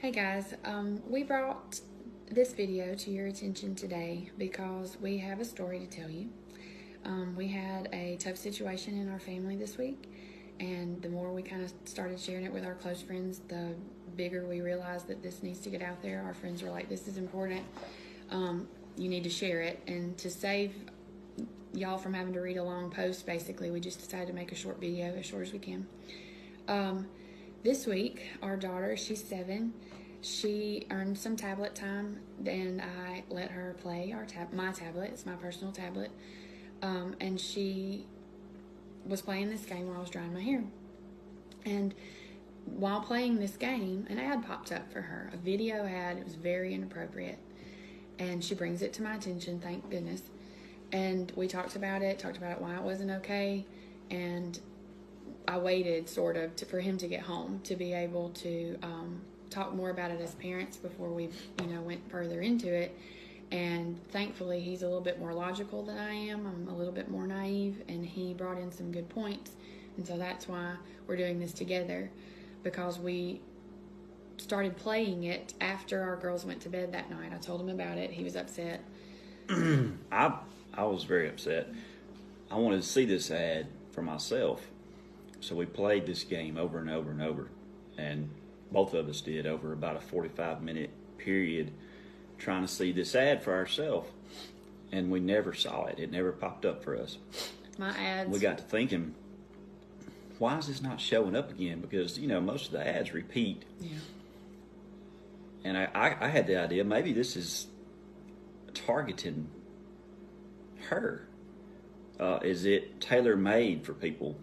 Hey guys, we brought this video to your attention today because we have a story to tell you. We had a tough situation in our family this week, and the more we kind of started sharing it with our close friends, the bigger we realized that this needs to get out there. Our friends were like, this is important. You need to share it. And to save y'all from having to read a long post, basically, we just decided to make a short video, as short as we can. This week, our daughter, she's 7, she earned some tablet time, and I let her play my tablet. It's my personal tablet. And she was playing this game while I was drying my hair. And while playing this game, an ad popped up for her, a video ad. It was very inappropriate. And she brings it to my attention, thank goodness. And we talked about it, why it wasn't okay. And I waited sort of for him to get home to be able to talk more about it as parents before we went further into it. And thankfully he's a little bit more logical than I am. I'm a little bit more naive, and he brought in some good points. And so that's why we're doing this together, because we started playing it after our girls went to bed that night. I told him about it. He was upset. I was very upset. I wanted to see this ad for myself. So we played this game over and over and over, and both of us did over about a 45-minute period trying to see this ad for ourselves, and we never saw it. It never popped up for us. My ads. We got to thinking, why is this not showing up again? Because, most of the ads repeat. Yeah. And I had the idea, maybe this is targeting her. Is it tailor-made for people?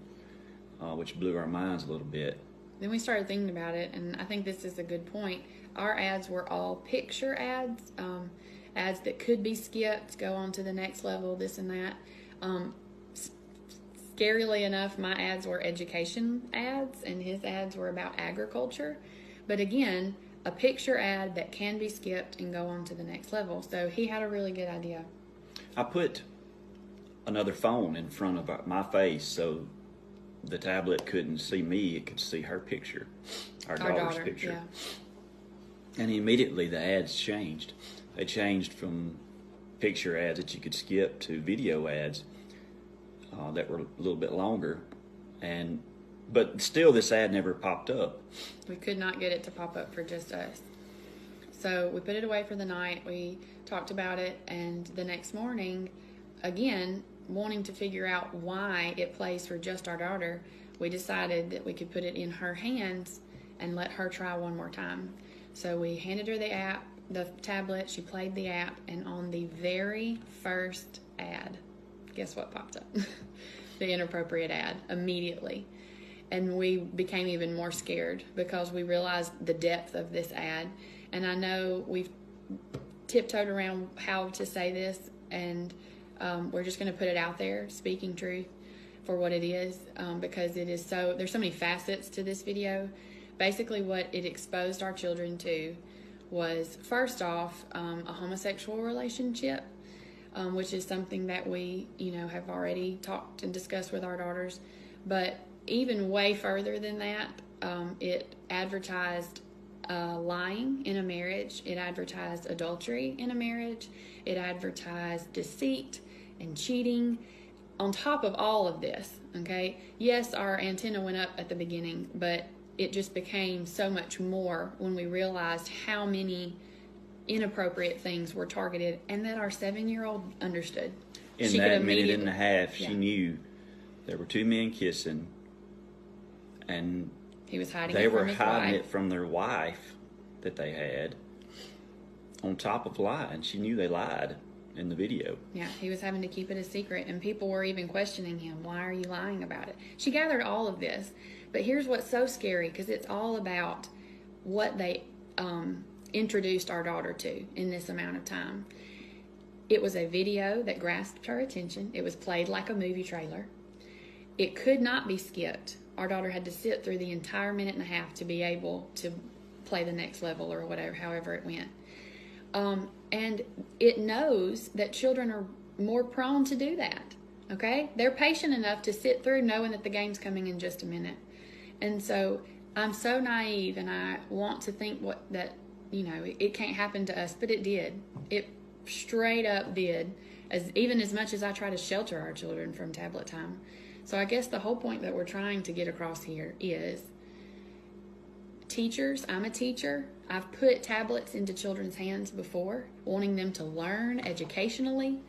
Which blew our minds a little bit. Then we started thinking about it, and I think this is a good point. Our ads were all picture ads, ads that could be skipped, go on to the next level, this and that. Scarily enough, my ads were education ads, and his ads were about agriculture. But again, a picture ad that can be skipped and go on to the next level. So he had a really good idea. I put another phone in front of my face so the tablet couldn't see me, it could see her picture, our daughter's picture. Yeah. And immediately the ads changed. They changed from picture ads that you could skip to video ads that were a little bit longer. But still this ad never popped up. We could not get it to pop up for just us. So we put it away for the night. We talked about it, and the next morning, again, wanting to figure out why it plays for just our daughter, we decided that we could put it in her hands and let her try one more time. So we handed her the tablet, she played the app, and on the very first ad, guess what popped up? The inappropriate ad, immediately. And we became even more scared because we realized the depth of this ad. And I know we've tiptoed around how to say this, and we're just going to put it out there, speaking truth for what it is, because there's so many facets to this video. Basically what it exposed our children to was, first off, a homosexual relationship, which is something that we, have already talked and discussed with our daughters. But even way further than that, it advertised lying in a marriage. It advertised adultery in a marriage. It advertised deceit and cheating. On top of all of this, okay, yes, our antenna went up at the beginning, but it just became so much more when we realized how many inappropriate things were targeted, and that our 7-year-old understood. In that minute and a half, she knew there were 2 men kissing, and he was hiding they were hiding it from their wife that they had, on top of lying. She knew they lied in the video. Yeah, he was having to keep it a secret, and people were even questioning him. Why are you lying about it? She gathered all of this, but here's what's so scary, because it's all about what they introduced our daughter to in this amount of time. It was a video that grasped her attention. It was played like a movie trailer. It could not be skipped. Our daughter had to sit through the entire minute and a half to be able to play the next level, or whatever, however it went. And it knows that children are more prone to do that, okay? They're patient enough to sit through knowing that the game's coming in just a minute. And so I'm so naive, and I want to think that it can't happen to us, but it did. It straight up did. Even as much as I try to shelter our children from tablet time. So I guess the whole point that we're trying to get across here is, teachers, I'm a teacher. I've put tablets into children's hands before, wanting them to learn educationally.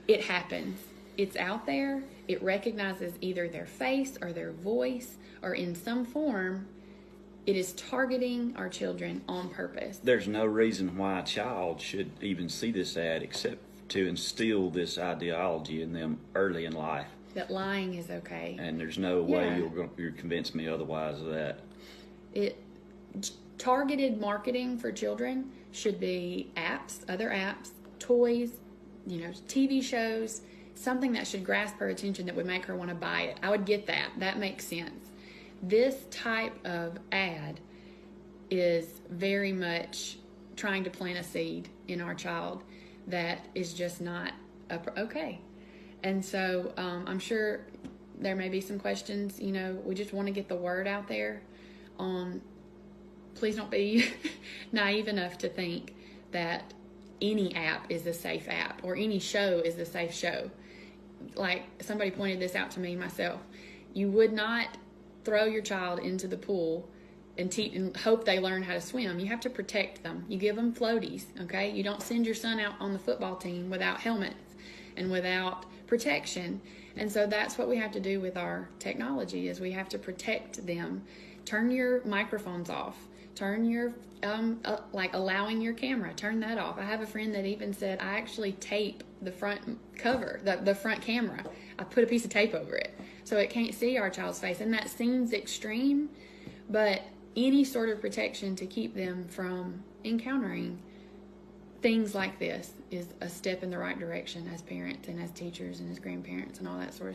It happens. It's out there. It recognizes either their face or their voice, or in some form, it is targeting our children on purpose. There's no reason why a child should even see this ad except to instill this ideology in them early in life. That lying is okay. And there's no way you'll convince me otherwise of that. Targeted marketing for children should be apps, other apps, toys, TV shows, something that should grasp her attention that would make her want to buy it. I would get that. That makes sense. This type of ad is very much trying to plant a seed in our child that is just not okay. And so I'm sure there may be some questions. We just want to get the word out there on, please don't be naive enough to think that any app is a safe app or any show is a safe show. Like somebody pointed this out to me myself. You would not throw your child into the pool and hope they learn how to swim. You have to protect them. You give them floaties, okay? You don't send your son out on the football team without helmets and without protection. And so that's what we have to do with our technology, is we have to protect them. Turn your microphones off. Turn your, allowing your camera, turn that off. I have a friend that even said, I actually tape the front cover, the front camera. I put a piece of tape over it so it can't see our child's face. And that seems extreme, but any sort of protection to keep them from encountering things like this is a step in the right direction as parents and as teachers and as grandparents and all that sort of stuff.